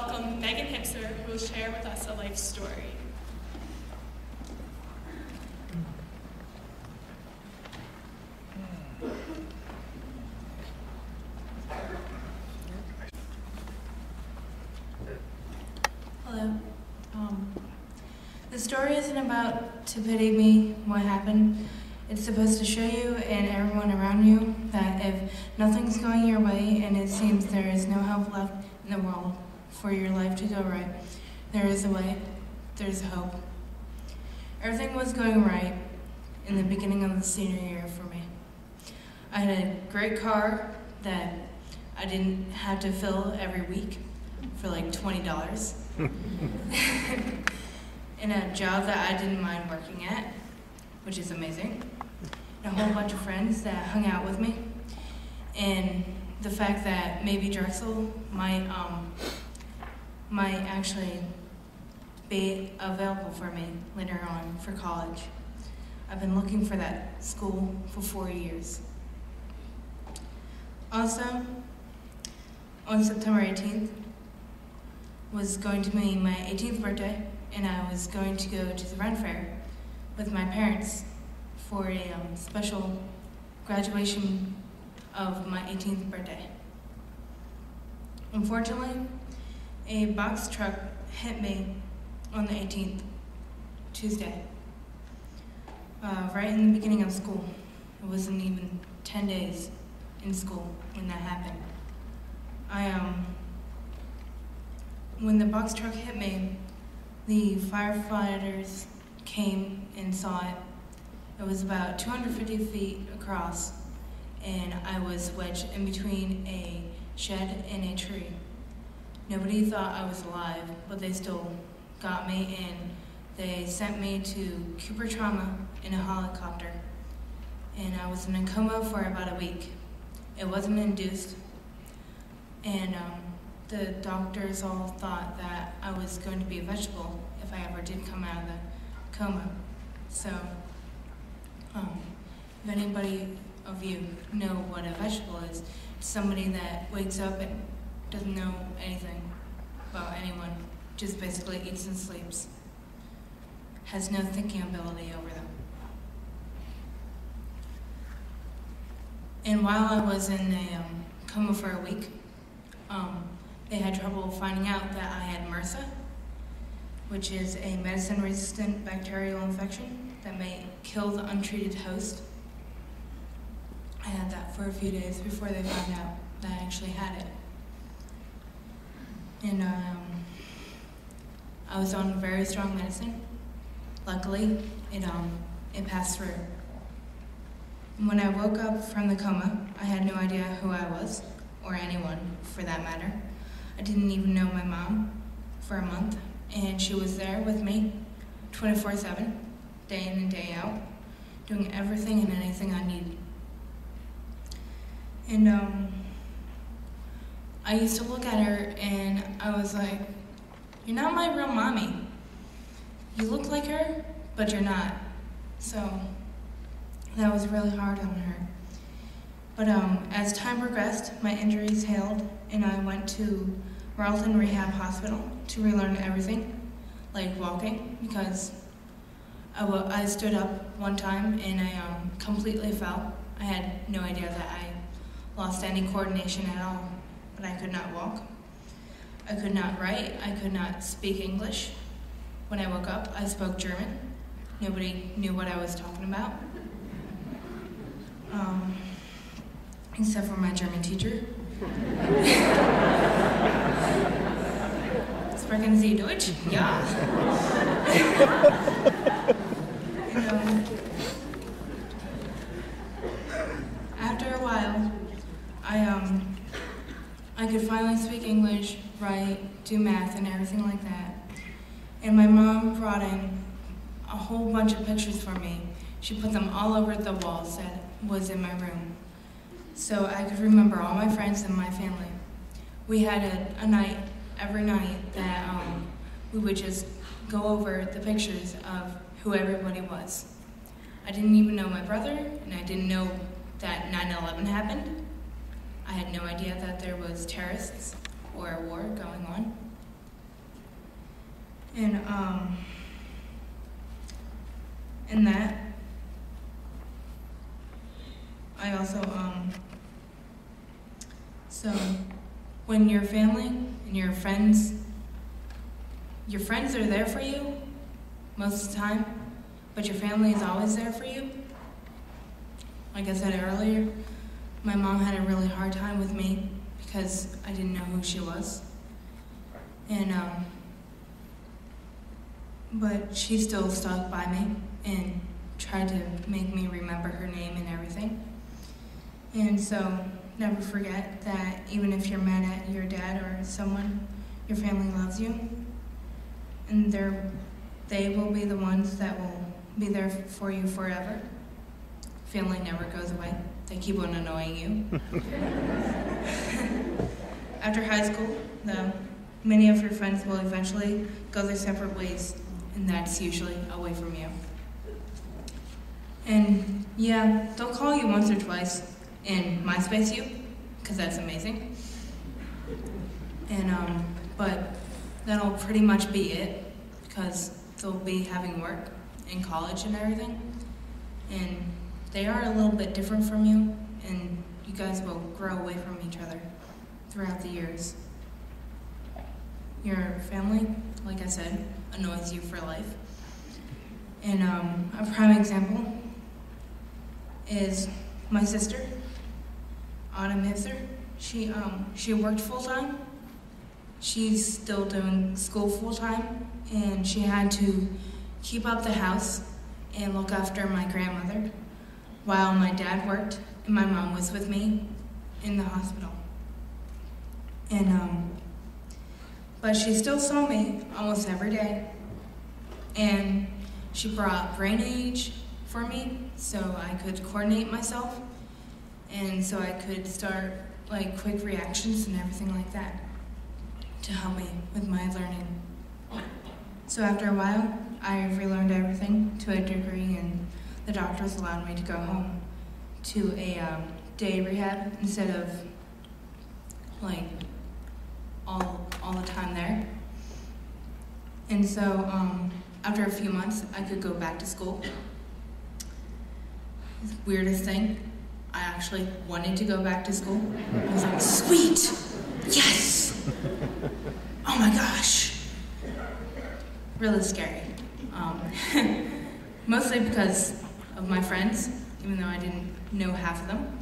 welcome Megan Hipser, who will share with us a life story. Hello. The story isn't about to pity me what happened. It's supposed to show you and everyone around you that if nothing's going your way and it seems there is no help left in the world for your life to go right, there is a way, there's hope. Everything was going right in the beginning of the senior year for me. I had a great car that I didn't have to fill every week for like $20. In a job that I didn't mind working at, which is amazing. And a whole bunch of friends that hung out with me. And the fact that maybe Drexel might actually be available for me later on for college. I've been looking for that school for 4 years. Also, on September 18th, was going to be my 18th birthday, and I was going to go to the Ren Fair with my parents for a special graduation of my 18th birthday. Unfortunately, a box truck hit me on the 18th, Tuesday, right in the beginning of school. It wasn't even 10 days in school when that happened. When the box truck hit me, the firefighters came and saw it. It was about 250 feet across, and I was wedged in between a shed and a tree. Nobody thought I was alive, but they still got me, and they sent me to Cooper Trauma in a helicopter. And I was in a coma for about a week. It wasn't induced, and the doctors all thought that I was going to be a vegetable if I ever did come out of the coma. So, if anybody of you know what a vegetable is, it's somebody that wakes up and doesn't know anything about anyone, just basically eats and sleeps, has no thinking ability over them. And while I was in a coma for a week, they had trouble finding out that I had MRSA, which is a medicine-resistant bacterial infection that may kill the untreated host. I had that for a few days before they found out that I actually had it. And I was on very strong medicine. Luckily, it passed through. And when I woke up from the coma, I had no idea who I was, or anyone for that matter. I didn't even know my mom for a month, and she was there with me 24/7, day in and day out, doing everything and anything I needed. And I used to look at her and I was like, you're not my real mommy. You look like her, but you're not. So that was really hard on her. But as time progressed, my injuries healed, and I went to Railton Rehab Hospital to relearn everything, like walking, because I stood up one time and I completely fell. I had no idea that I lost any coordination at all, but I could not walk. I could not write. I could not speak English. When I woke up, I spoke German. Nobody knew what I was talking about, except for my German teacher. Sprechen Sie Deutsch? Ja. After a while, I could finally speak English, write, do math, and everything like that. And my mom brought in a whole bunch of pictures for me. She put them all over the walls that was in my room, so I could remember all my friends and my family. We had a night, every night, that we would just go over the pictures of who everybody was. I didn't even know my brother, and I didn't know that 9/11 happened. I had no idea that there was terrorists or a war going on. And that, I also, so when your family and your friends are there for you most of the time, but your family is always there for you. Like I said earlier, my mom had a really hard time with me because I didn't know who she was. But she still stuck by me and tried to make me remember her name and everything. And so never forget that even if you're mad at your dad or someone, your family loves you. And they will be the ones that will be there for you forever. Family never goes away. They keep on annoying you. After high school, though, many of your friends will eventually go their separate ways, and that's usually away from you. And yeah, they'll call you once or twice and MySpace you, because that's amazing. But that'll pretty much be it, because they'll be having work in college and everything. And they are a little bit different from you, and you guys will grow away from each other throughout the years. Your family, like I said, annoys you for life. And a prime example is my sister, Autumn Hipster. She worked full-time. She's still doing school full-time, and she had to keep up the house and look after my grandmother while my dad worked and my mom was with me in the hospital. But she still saw me almost every day, and she brought brain age for me so I could coordinate myself, and so I could start like quick reactions and everything like that to help me with my learning. So after a while, I relearned everything to a degree, and the doctors allowed me to go home to a day rehab instead of like all the time there. And so after a few months, I could go back to school. The weirdest thing, I actually wanted to go back to school. I was like, sweet, yes, oh my gosh. Really scary. Mostly because of my friends, even though I didn't know half of them.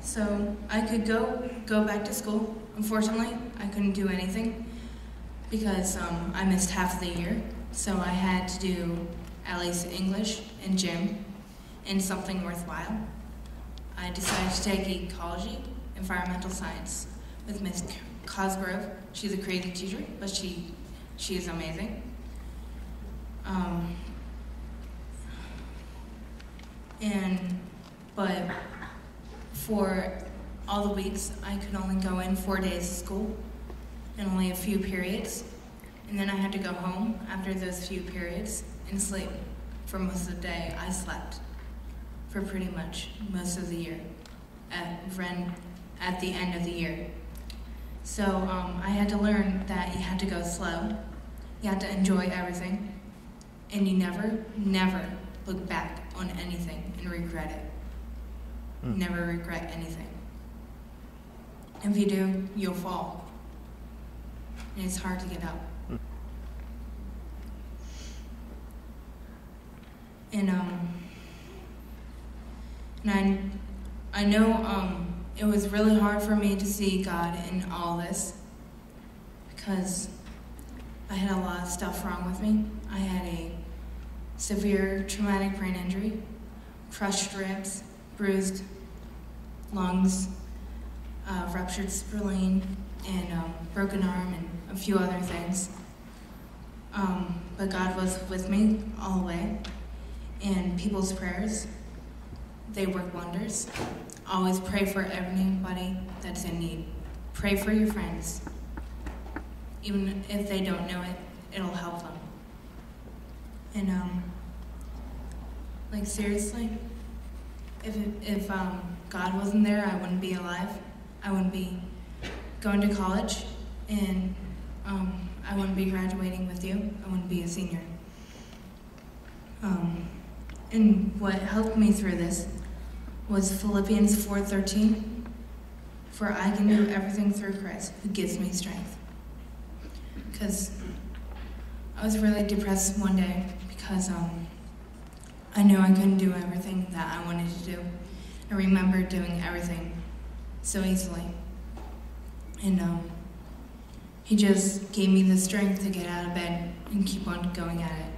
So I could go back to school. Unfortunately, I couldn't do anything because I missed half of the year. So I had to do at least English and gym and something worthwhile. I decided to take ecology, environmental science with Miss Cosgrove. She's a crazy teacher, but she is amazing. But for all the weeks, I could only go in 4 days of school and only a few periods. And then I had to go home after those few periods and sleep. For most of the day, I slept for pretty much most of the year at the end of the year. So I had to learn that you had to go slow, you had to enjoy everything, and you never look back on anything and regret it. Never regret anything. If you do, you'll fall. And it's hard to get up. And I know it was really hard for me to see God in all this because I had a lot of stuff wrong with me. I had a severe traumatic brain injury, crushed ribs, bruised lungs, ruptured spleen, and broken arm, and a few other things. But God was with me all the way, and people's prayers, they work wonders. Always pray for anybody that's in need. Pray for your friends. Even if they don't know it, it'll help them. And like seriously, if God wasn't there, I wouldn't be alive. I wouldn't be going to college, and I wouldn't be graduating with you. I wouldn't be a senior. And what helped me through this was Philippians 4:13. For I can do everything through Christ who gives me strength. Because I was really depressed one day because I knew I couldn't do everything that I wanted to do. I remember doing everything so easily. And he just gave me the strength to get out of bed and keep on going at it.